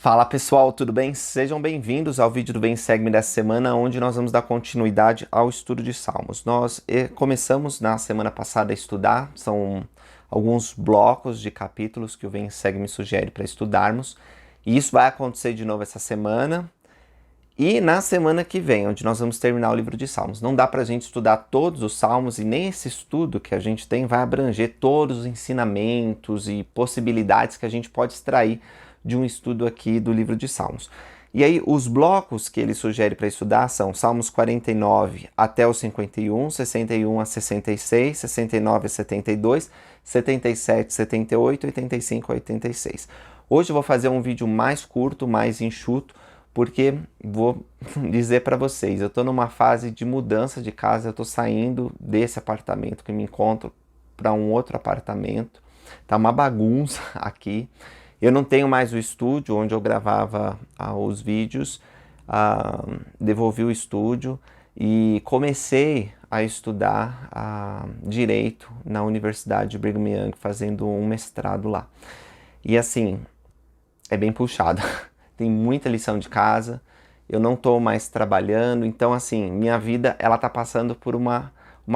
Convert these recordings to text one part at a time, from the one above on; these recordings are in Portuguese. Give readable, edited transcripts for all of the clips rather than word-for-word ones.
Fala pessoal, tudo bem? Sejam bem-vindos ao vídeo do Vem Segue-me dessa semana, onde nós vamos dar continuidade ao estudo de Salmos. Nós começamos na semana passada a estudar, são alguns blocos de capítulos que o Vem Segue-me sugere para estudarmos, e isso vai acontecer de novo essa semana e na semana que vem, onde nós vamos terminar o livro de Salmos. Não dá para a gente estudar todos os Salmos e nem esse estudo que a gente tem vai abranger todos os ensinamentos e possibilidades que a gente pode extrair de um estudo aqui do livro de Salmos. E aí, os blocos que ele sugere para estudar são Salmos 49 até o 51, 61 a 66, 69 a 72, 77, 78, 85 a 86. Hoje eu vou fazer um vídeo mais curto, mais enxuto, porque vou dizer para vocês, eu estou numa fase de mudança de casa, eu estou saindo desse apartamento que me encontro para um outro apartamento, tá uma bagunça aqui. Eu não tenho mais o estúdio onde eu gravava os vídeos, devolvi o estúdio e comecei a estudar Direito na Universidade de Brigham Young, fazendo um mestrado lá. E assim, é bem puxado, tem muita lição de casa, eu não estou mais trabalhando, então assim, minha vida ela está passando por uma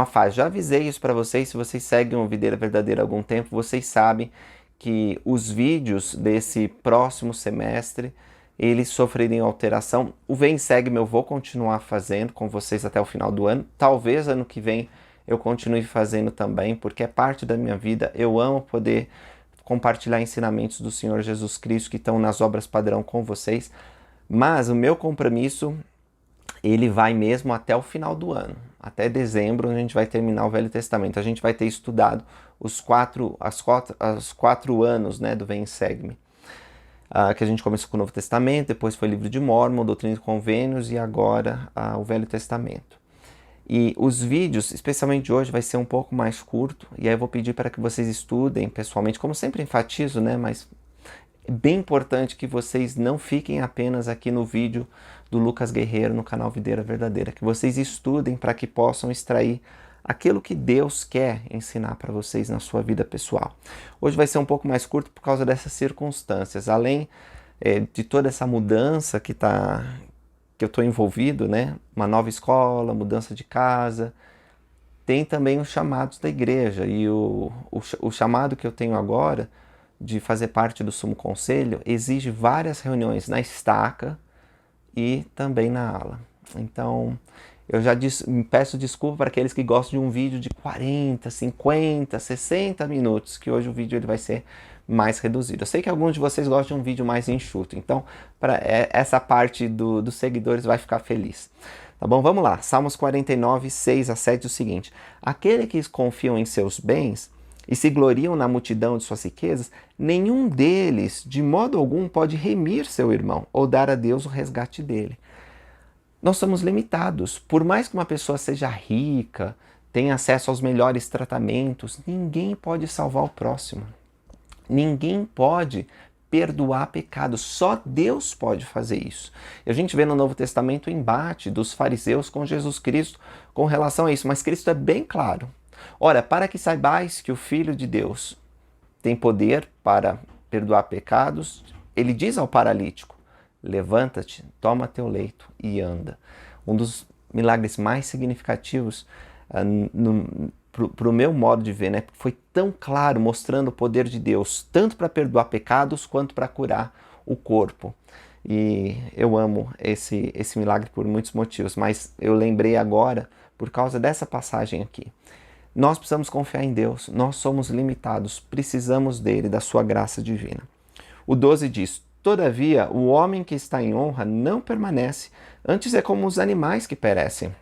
fase. Já avisei isso para vocês, se vocês seguem o Videira Verdadeira há algum tempo, vocês sabem que os vídeos desse próximo semestre, eles sofreriam alteração. O Vem Segue-me eu vou continuar fazendo com vocês até o final do ano. Talvez ano que vem eu continue fazendo também, porque é parte da minha vida. Eu amo poder compartilhar ensinamentos do Senhor Jesus Cristo que estão nas obras padrão com vocês. Mas o meu compromisso, ele vai mesmo até o final do ano. Até dezembro a gente vai terminar o Velho Testamento. A gente vai ter estudado os quatro anos, né, do Vem Segue-me. Que a gente começou com o Novo Testamento, depois foi o Livro de Mórmon, Doutrina e Convênios e agora o Velho Testamento. E os vídeos, especialmente hoje, vai ser um pouco mais curto. E aí eu vou pedir para que vocês estudem pessoalmente, como sempre enfatizo, né, mas é bem importante que vocês não fiquem apenas aqui no vídeo do Lucas Guerreiro no canal Videira Verdadeira, que vocês estudem para que possam extrair aquilo que Deus quer ensinar para vocês na sua vida pessoal. Hoje vai ser um pouco mais curto por causa dessas circunstâncias, além de toda essa mudança que eu estou envolvido, né? Uma nova escola, mudança de casa, tem também os chamados da igreja, e o chamado que eu tenho agora de fazer parte do Sumo Conselho exige várias reuniões na estaca e também na ala. Então, eu já peço desculpa para aqueles que gostam de um vídeo de 40, 50, 60 minutos, que hoje o vídeo ele vai ser mais reduzido. Eu sei que alguns de vocês gostam de um vídeo mais enxuto, então essa parte dos seguidores vai ficar feliz. Tá bom? Vamos lá. Salmos 49, 6 a 7, o seguinte: aquele que confiam em seus bens e se gloriam na multidão de suas riquezas, nenhum deles, de modo algum, pode remir seu irmão ou dar a Deus o resgate dele. Nós somos limitados. Por mais que uma pessoa seja rica, tenha acesso aos melhores tratamentos, ninguém pode salvar o próximo. Ninguém pode perdoar pecados. Só Deus pode fazer isso. E a gente vê no Novo Testamento o embate dos fariseus com Jesus Cristo com relação a isso. Mas Cristo é bem claro. Ora, para que saibais que o Filho de Deus tem poder para perdoar pecados, ele diz ao paralítico: levanta-te, toma teu leito e anda. Um dos milagres mais significativos para o meu modo de ver, né? Foi tão claro, mostrando o poder de Deus, tanto para perdoar pecados quanto para curar o corpo. E eu amo esse milagre por muitos motivos, mas eu lembrei agora por causa dessa passagem aqui. Nós precisamos confiar em Deus, nós somos limitados, precisamos dele, da sua graça divina. O 12 diz: todavia, o homem que está em honra não permanece, antes é como os animais que perecem.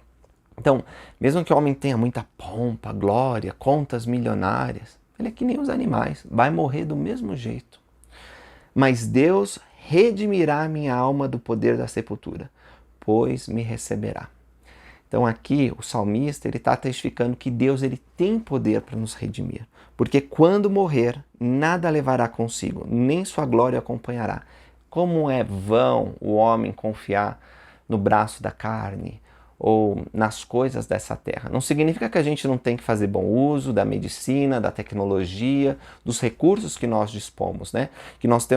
Então, mesmo que o homem tenha muita pompa, glória, contas milionárias, ele é que nem os animais, vai morrer do mesmo jeito. Mas Deus redimirá a minha alma do poder da sepultura, pois me receberá. Então aqui o salmista está testificando que Deus ele tem poder para nos redimir. Porque quando morrer, nada levará consigo, nem sua glória acompanhará. Como é vão o homem confiar no braço da carne, ou nas coisas dessa terra. Não significa que a gente não tem que fazer bom uso da medicina, da tecnologia, dos recursos que nós dispomos, né? Que nós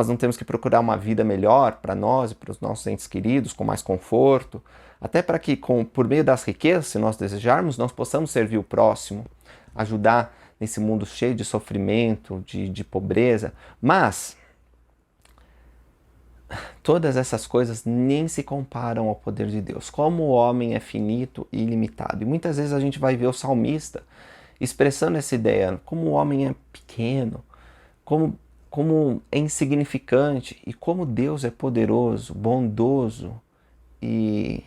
não temos que procurar uma vida melhor para nós e para os nossos entes queridos, com mais conforto, até para que, por meio das riquezas, se nós desejarmos, nós possamos servir o próximo, ajudar nesse mundo cheio de sofrimento, de pobreza. Mas todas essas coisas nem se comparam ao poder de Deus. Como o homem é finito e ilimitado. E muitas vezes a gente vai ver o salmista expressando essa ideia, como o homem é pequeno, como é insignificante e como Deus é poderoso, bondoso e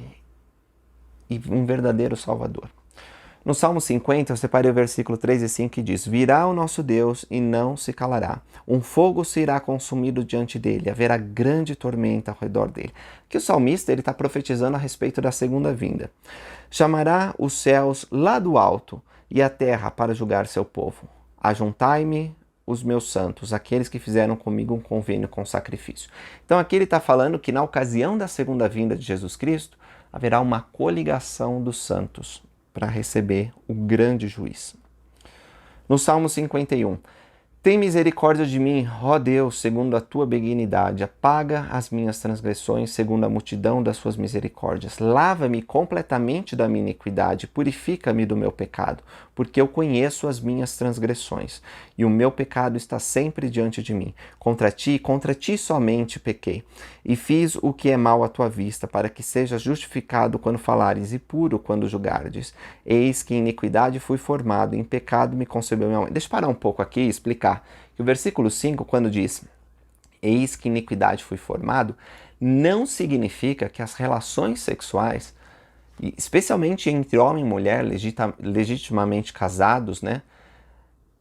um verdadeiro Salvador. No Salmo 50, eu separei o versículo 3 e 5 que diz: Virá o nosso Deus e não se calará. Um fogo se irá consumido diante dele, haverá grande tormenta ao redor dele. Que o salmista está profetizando a respeito da segunda vinda. Chamará os céus lá do alto e a terra para julgar seu povo. Ajuntai-me os meus santos, aqueles que fizeram comigo um convênio com sacrifício. Então aqui ele está falando que na ocasião da segunda vinda de Jesus Cristo, haverá uma coligação dos santos para receber o grande juiz. No Salmo 51, tem misericórdia de mim, ó Deus, segundo a tua benignidade, apaga as minhas transgressões, segundo a multidão das suas misericórdias. Lava-me completamente da minha iniquidade, purifica-me do meu pecado, porque eu conheço as minhas transgressões, e o meu pecado está sempre diante de mim. Contra ti somente pequei, e fiz o que é mal à tua vista, para que sejas justificado quando falares, e puro quando julgares. Eis que em iniquidade fui formado, em pecado me concebeu minha mãe. Deixa eu parar um pouco aqui e explicar que o versículo 5, quando diz eis que iniquidade fui formado, não significa que as relações sexuais, especialmente entre homem e mulher legitimamente casados, né,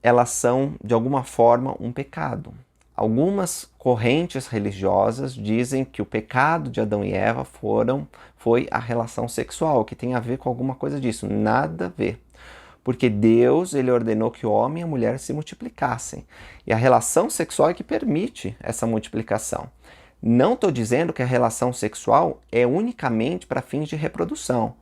elas são de alguma forma um pecado. Algumas correntes religiosas dizem que o pecado de Adão e Eva foi a relação sexual, que tem a ver com alguma coisa disso. Nada a ver. Porque Deus ele ordenou que o homem e a mulher se multiplicassem. E a relação sexual é que permite essa multiplicação. Não estou dizendo que a relação sexual é unicamente para fins de reprodução.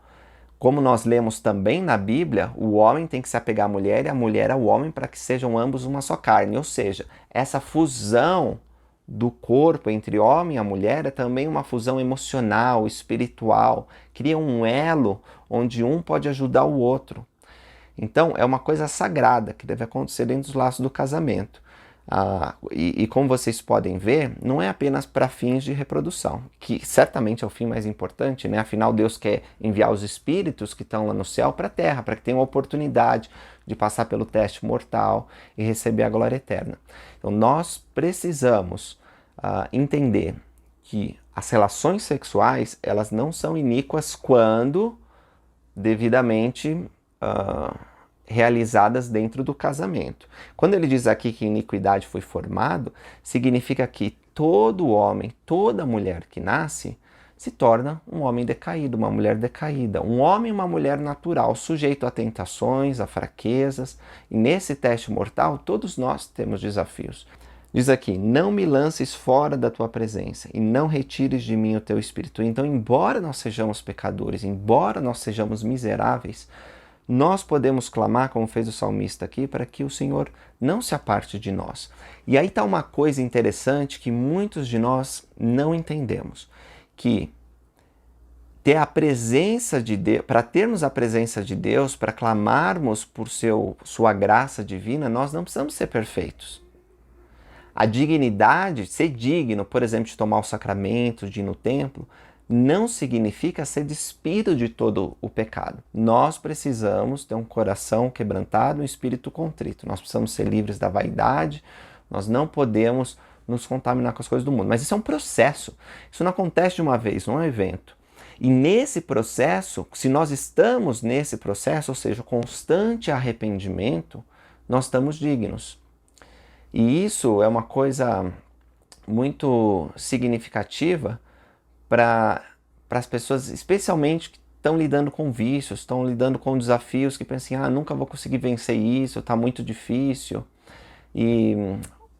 Como nós lemos também na Bíblia, o homem tem que se apegar à mulher e a mulher ao homem para que sejam ambos uma só carne. Ou seja, essa fusão do corpo entre o homem e a mulher é também uma fusão emocional, espiritual. Cria um elo onde um pode ajudar o outro. Então, é uma coisa sagrada que deve acontecer dentro dos laços do casamento. E como vocês podem ver, não é apenas para fins de reprodução, que certamente é o fim mais importante, né? Afinal, Deus quer enviar os espíritos que estão lá no céu para a terra, para que tenham a oportunidade de passar pelo teste mortal e receber a glória eterna. Então, nós precisamos entender que as relações sexuais, elas não são iníquas quando devidamente realizadas dentro do casamento. Quando ele diz aqui que iniquidade foi formado, significa que todo homem, toda mulher que nasce, se torna um homem decaído, uma mulher decaída. Um homem e uma mulher natural, sujeito a tentações, a fraquezas. E nesse teste mortal, todos nós temos desafios. Diz aqui, não me lances fora da tua presença e não retires de mim o teu espírito. Então, embora nós sejamos pecadores, embora nós sejamos miseráveis, nós podemos clamar, como fez o salmista aqui, para que o Senhor não se aparte de nós. E aí está uma coisa interessante que muitos de nós não entendemos, que ter a presença de Deus, para termos a presença de Deus, para clamarmos por sua graça divina, nós não precisamos ser perfeitos. A dignidade, ser digno, por exemplo, de tomar o sacramento, de ir no templo, não significa ser despido de todo o pecado. Nós precisamos ter um coração quebrantado, um espírito contrito. Nós precisamos ser livres da vaidade, nós não podemos nos contaminar com as coisas do mundo. Mas isso é um processo, isso não acontece de uma vez, não é um evento. E nesse processo, se nós estamos nesse processo, ou seja, constante arrependimento, nós estamos dignos. E isso é uma coisa muito significativa para as pessoas, especialmente que estão lidando com vícios, estão lidando com desafios que pensam, nunca vou conseguir vencer isso, está muito difícil. E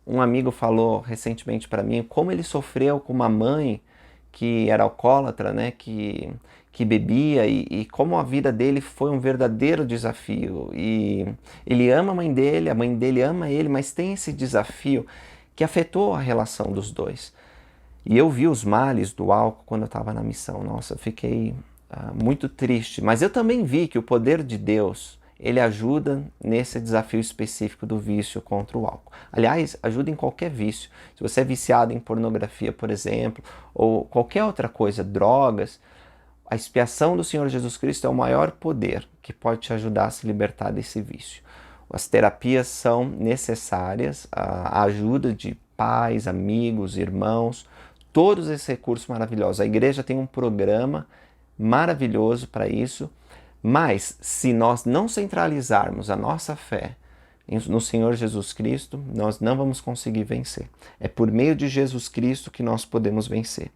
um amigo falou recentemente para mim como ele sofreu com uma mãe que era alcoólatra, né, que que bebia e como a vida dele foi um verdadeiro desafio. E ele ama a mãe dele ama ele, mas tem esse desafio que afetou a relação dos dois. E eu vi os males do álcool quando eu estava na missão. Nossa, eu fiquei muito triste. Mas eu também vi que o poder de Deus, ele ajuda nesse desafio específico do vício contra o álcool. Aliás, ajuda em qualquer vício. Se você é viciado em pornografia, por exemplo, ou qualquer outra coisa, drogas, a expiação do Senhor Jesus Cristo é o maior poder que pode te ajudar a se libertar desse vício. As terapias são necessárias, a ajuda de pais, amigos, irmãos, todos esses recursos maravilhosos. A igreja tem um programa maravilhoso para isso, mas se nós não centralizarmos a nossa fé no Senhor Jesus Cristo, nós não vamos conseguir vencer. É por meio de Jesus Cristo que nós podemos vencer.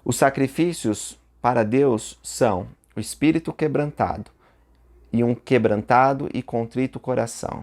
Os sacrifícios para Deus são o espírito quebrantado e um quebrantado e contrito coração.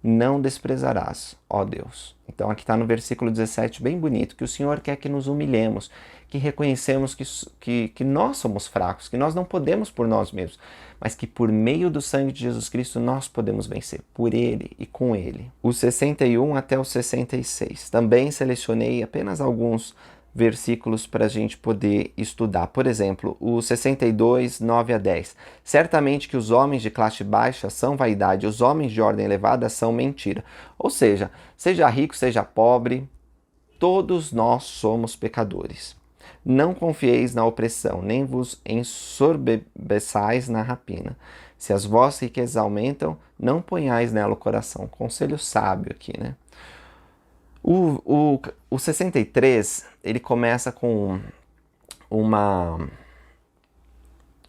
Não desprezarás, ó Deus. Então aqui está no versículo 17, bem bonito, que o Senhor quer que nos humilhemos, que reconhecemos que nós somos fracos, que nós não podemos por nós mesmos, mas que por meio do sangue de Jesus Cristo nós podemos vencer, por Ele e com Ele. Os 61 até os 66. Também selecionei apenas alguns versículos para a gente poder estudar. Por exemplo, o 62, 9 a 10. Certamente que os homens de classe baixa são vaidade, os homens de ordem elevada são mentira. Ou seja rico, seja pobre, todos nós somos pecadores. Não confieis na opressão, nem vos ensorbeçais na rapina. Se as vossas riquezas aumentam, não ponhais nela o coração. Conselho sábio aqui, né? O 63, ele começa com uma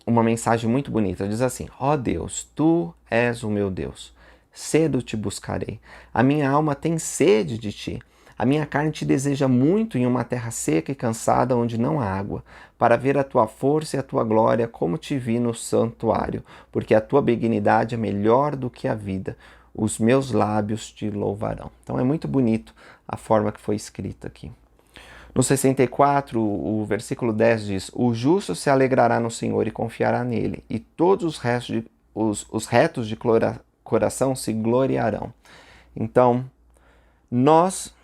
mensagem muito bonita. Diz assim: ó Deus, tu és o meu Deus, cedo te buscarei. A minha alma tem sede de ti. A minha carne te deseja muito em uma terra seca e cansada onde não há água, para ver a tua força e a tua glória como te vi no santuário, porque a tua benignidade é melhor do que a vida. Os meus lábios te louvarão. Então é muito bonito a forma que foi escrita aqui. No 64, o versículo 10 diz: o justo se alegrará no Senhor e confiará nele, e todos os retos de coração se gloriarão. Então, nós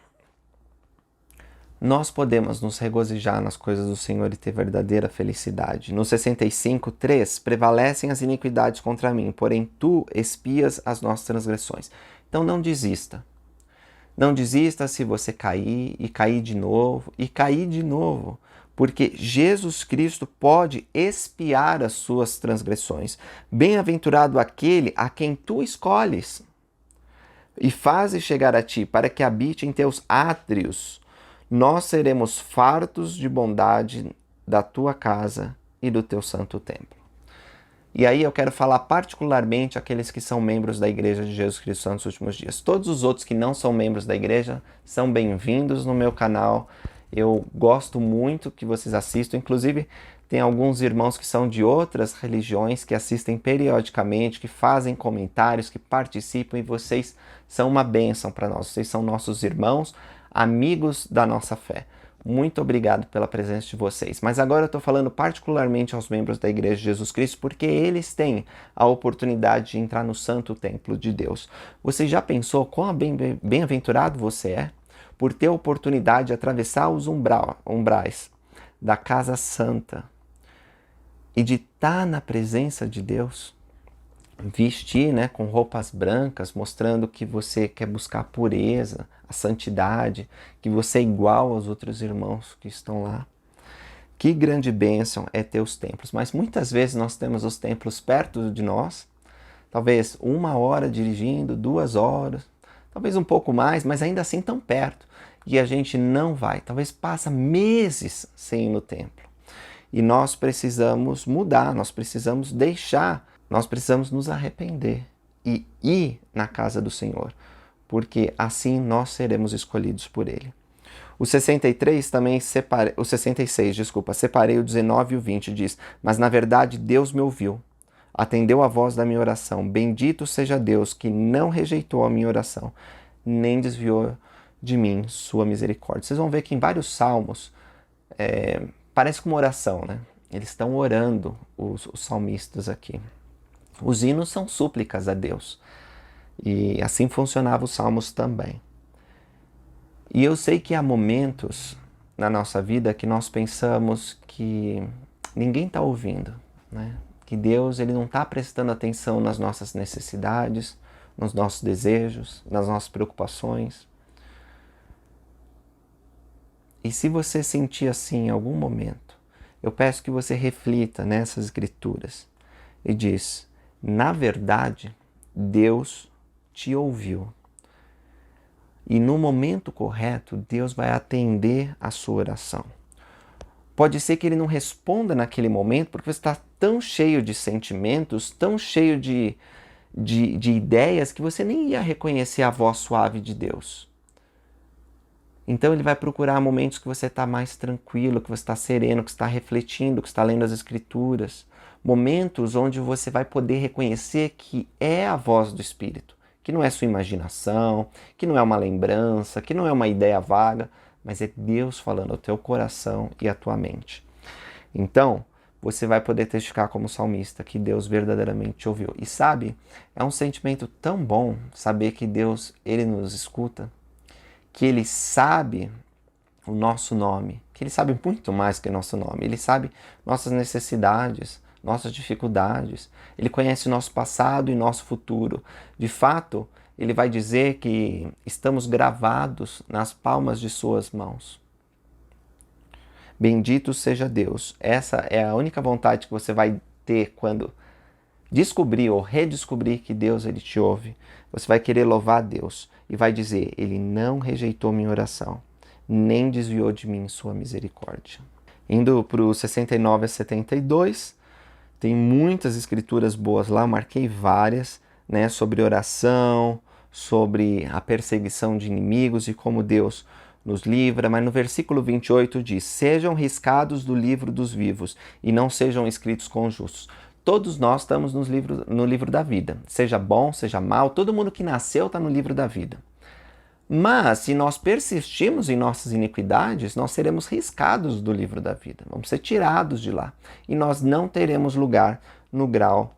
podemos nos regozijar nas coisas do Senhor e ter verdadeira felicidade. No 65, 3, prevalecem as iniquidades contra mim, porém tu expias as nossas transgressões. Então não desista. Não desista se você cair e cair de novo e cair de novo, porque Jesus Cristo pode expiar as suas transgressões. Bem-aventurado aquele a quem tu escolhes e fazes chegar a ti, para que habite em teus átrios. Nós seremos fartos de bondade da tua casa e do teu santo templo. E aí eu quero falar particularmente aqueles que são membros da Igreja de Jesus Cristo Santos nos últimos dias. Todos os outros que não são membros da igreja são bem-vindos no meu canal. Eu gosto muito que vocês assistam. Inclusive, tem alguns irmãos que são de outras religiões que assistem periodicamente, que fazem comentários, que participam, e vocês são uma bênção para nós. Vocês são nossos irmãos, amigos da nossa fé. Muito obrigado pela presença de vocês. Mas agora eu estou falando particularmente aos membros da Igreja de Jesus Cristo, porque eles têm a oportunidade de entrar no santo templo de Deus. Você já pensou quão bem-aventurado você é por ter a oportunidade de atravessar os umbrais da casa santa e de estar na presença de Deus? Vestir, né, com roupas brancas, mostrando que você quer buscar a pureza, a santidade, que você é igual aos outros irmãos que estão lá. Que grande bênção é ter os templos. Mas muitas vezes nós temos os templos perto de nós, talvez 1 hora dirigindo, 2 horas, talvez um pouco mais, mas ainda assim tão perto. E a gente não vai, talvez passa meses sem ir no templo. E nós precisamos mudar, nós precisamos deixar, nós precisamos nos arrepender e ir na casa do Senhor, porque assim nós seremos escolhidos por Ele. O 63 também o 66, separei o 19 e o 20, diz: mas na verdade Deus me ouviu, atendeu a voz da minha oração. Bendito seja Deus que não rejeitou a minha oração, nem desviou de mim sua misericórdia. Vocês vão ver que em vários salmos parece com uma oração, né? eles estão orando, os salmistas aqui. Os hinos são súplicas a Deus. E assim funcionava os salmos também. E eu sei que há momentos na nossa vida que nós pensamos que ninguém está ouvindo, né? Que Deus ele não está prestando atenção nas nossas necessidades, nos nossos desejos, nas nossas preocupações. E se você sentir assim em algum momento, eu peço que você reflita nessas escrituras e diz, na verdade, Deus te ouviu. E no momento correto, Deus vai atender a sua oração. Pode ser que Ele não responda naquele momento, porque você está tão cheio de sentimentos, tão cheio de ideias, que você nem ia reconhecer a voz suave de Deus. Então Ele vai procurar momentos que você está mais tranquilo, que você está sereno, que você está refletindo, que você está lendo as Escrituras. Momentos onde você vai poder reconhecer que é a voz do Espírito. Que não é sua imaginação, que não é uma lembrança, que não é uma ideia vaga, mas é Deus falando ao teu coração e à tua mente. Então, você vai poder testificar como salmista que Deus verdadeiramente te ouviu. E sabe, é um sentimento tão bom saber que Deus, Ele nos escuta, que Ele sabe o nosso nome, que Ele sabe muito mais que o nosso nome. Ele sabe nossas necessidades, nossas dificuldades. Ele conhece o nosso passado e nosso futuro. De fato, Ele vai dizer que estamos gravados nas palmas de suas mãos. Bendito seja Deus. Essa é a única vontade que você vai ter quando descobrir ou redescobrir que Deus ele te ouve. Você vai querer louvar a Deus e vai dizer, Ele não rejeitou minha oração, nem desviou de mim sua misericórdia. Indo para o 69 a 72, tem muitas escrituras boas lá, marquei várias, né, sobre oração, sobre a perseguição de inimigos e como Deus nos livra, mas no versículo 28 diz, sejam riscados do livro dos vivos e não sejam escritos com os justos. Todos nós estamos no livro da vida, seja bom, seja mal, todo mundo que nasceu está no livro da vida. Mas se nós persistirmos em nossas iniquidades, nós seremos riscados do livro da vida, vamos ser tirados de lá e nós não teremos lugar no grau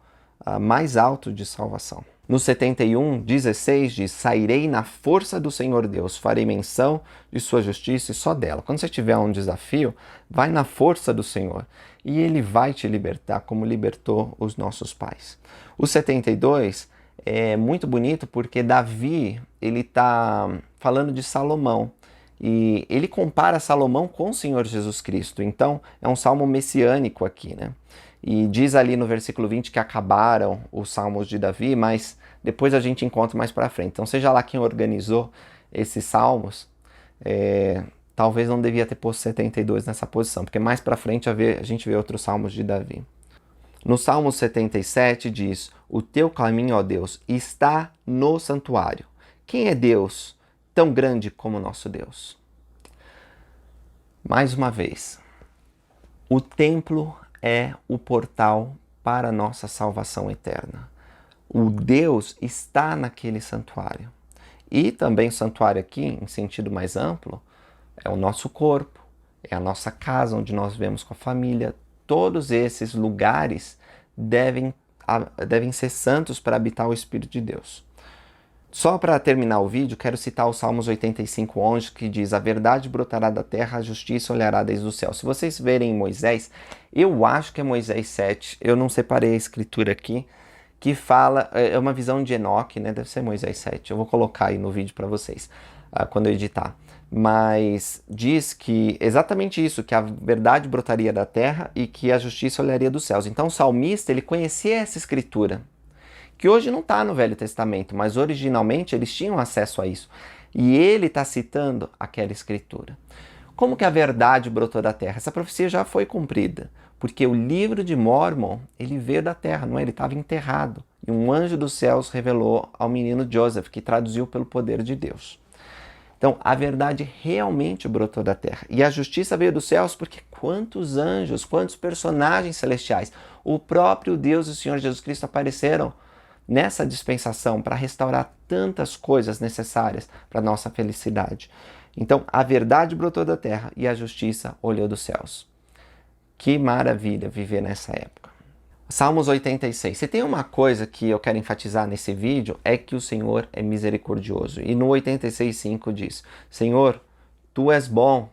mais alto de salvação. No 71, 16 diz, sairei na força do Senhor Deus, farei menção de sua justiça e só dela. Quando você tiver um desafio, vai na força do Senhor e Ele vai te libertar como libertou os nossos pais. O 72 é muito bonito porque Davi ele está falando de Salomão e ele compara Salomão com o Senhor Jesus Cristo. Então é um salmo messiânico aqui, né? E diz ali no versículo 20 que acabaram os salmos de Davi, mas depois a gente encontra mais para frente. Então seja lá quem organizou esses salmos, talvez não devia ter posto 72 nessa posição, porque mais para frente a gente vê outros salmos de Davi. No Salmo 77 diz, o teu caminho, ó Deus, está no santuário. Quem é Deus tão grande como nosso Deus? Mais uma vez, o templo é o portal para a nossa salvação eterna. O Deus está naquele santuário. E também o santuário aqui, em sentido mais amplo, é o nosso corpo, é a nossa casa onde nós vivemos com a família. Todos esses lugares devem ser santos para habitar o Espírito de Deus. Só para terminar o vídeo, quero citar o Salmos 85:11, que diz, a verdade brotará da terra, a justiça olhará desde o céu. Se vocês verem Moisés, eu acho que é Moisés 7, eu não separei a escritura aqui, que fala, é uma visão de Enoque, né? Deve ser Moisés 7, eu vou colocar aí no vídeo para vocês, quando eu editar. Mas diz que exatamente isso, que a verdade brotaria da terra e que a justiça olharia dos céus. Então o salmista, ele conhecia essa escritura, que hoje não está no Velho Testamento, mas originalmente eles tinham acesso a isso. E ele está citando aquela escritura. Como que a verdade brotou da terra? Essa profecia já foi cumprida, porque o livro de Mórmon, ele veio da terra, não é? Ele estava enterrado. E um anjo dos céus revelou ao menino Joseph, que traduziu pelo poder de Deus. Então, a verdade realmente brotou da terra. E a justiça veio dos céus porque quantos anjos, quantos personagens celestiais, o próprio Deus e o Senhor Jesus Cristo apareceram nessa dispensação para restaurar tantas coisas necessárias para a nossa felicidade. Então, a verdade brotou da terra e a justiça olhou dos céus. Que maravilha viver nessa época. Salmos 86. Se tem uma coisa que eu quero enfatizar nesse vídeo, é que o Senhor é misericordioso. E no 86:5 diz: Senhor, Tu és bom,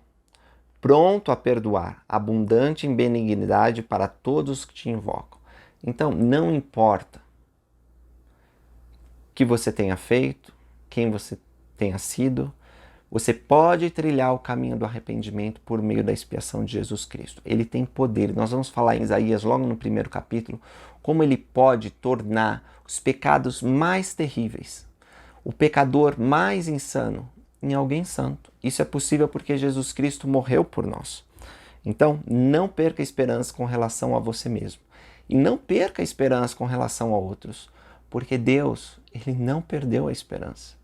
pronto a perdoar, abundante em benignidade para todos que te invocam. Então, não importa o que você tenha feito, quem você tenha sido, você pode trilhar o caminho do arrependimento por meio da expiação de Jesus Cristo. Ele tem poder. Nós vamos falar em Isaías, logo no primeiro capítulo, como ele pode tornar os pecados mais terríveis, o pecador mais insano, em alguém santo. Isso é possível porque Jesus Cristo morreu por nós. Então, não perca a esperança com relação a você mesmo. E não perca a esperança com relação a outros, porque Deus, ele não perdeu a esperança.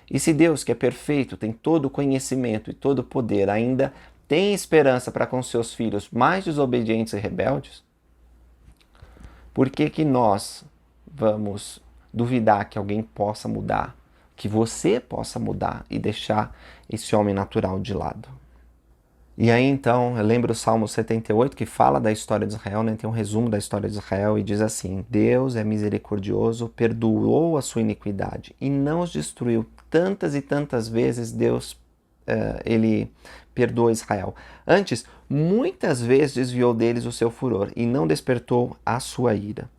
E se Deus, que é perfeito, tem todo o conhecimento e todo o poder, ainda tem esperança para com seus filhos mais desobedientes e rebeldes, por que que nós vamos duvidar que alguém possa mudar, que você possa mudar e deixar esse homem natural de lado? E aí então, eu lembro o Salmo 78, que fala da história de Israel, né? Tem um resumo da história de Israel e diz assim: Deus é misericordioso, perdoou a sua iniquidade e não os destruiu. Tantas e tantas vezes Deus, ele perdoou Israel. Antes, muitas vezes desviou deles o seu furor e não despertou a sua ira.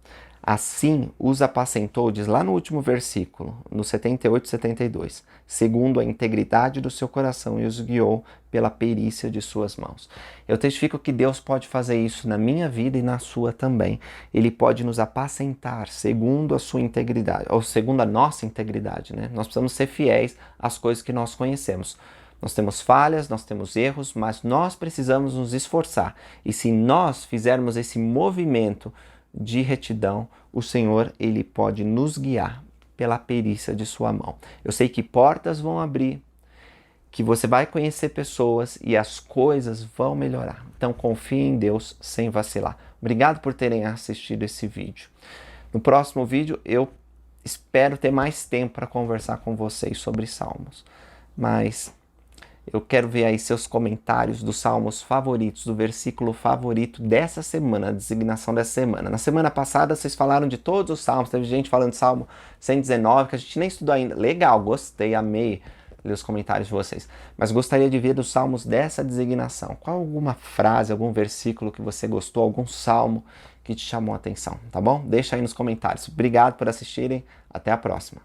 Assim os apacentou, diz lá no último versículo, no 78, 72, segundo a integridade do seu coração, e os guiou pela perícia de suas mãos. Eu testifico que Deus pode fazer isso na minha vida e na sua também. Ele pode nos apacentar segundo a sua integridade, ou segundo a nossa integridade, né? Nós precisamos ser fiéis às coisas que nós conhecemos. Nós temos falhas, nós temos erros, mas nós precisamos nos esforçar. E se nós fizermos esse movimento de retidão, o Senhor, ele pode nos guiar pela perícia de sua mão. Eu sei que portas vão abrir, que você vai conhecer pessoas e as coisas vão melhorar. Então confie em Deus sem vacilar. Obrigado por terem assistido esse vídeo. No próximo vídeo eu espero ter mais tempo para conversar com vocês sobre Salmos. Mas eu quero ver aí seus comentários dos salmos favoritos, do versículo favorito dessa semana, a designação dessa semana. Na semana passada vocês falaram de todos os salmos, teve gente falando de Salmo 119, que a gente nem estudou ainda. Legal, gostei, amei ler os comentários de vocês. Mas gostaria de ver dos salmos dessa designação. Qual alguma frase, algum versículo que você gostou, algum salmo que te chamou a atenção, tá bom? Deixa aí nos comentários. Obrigado por assistirem, até a próxima.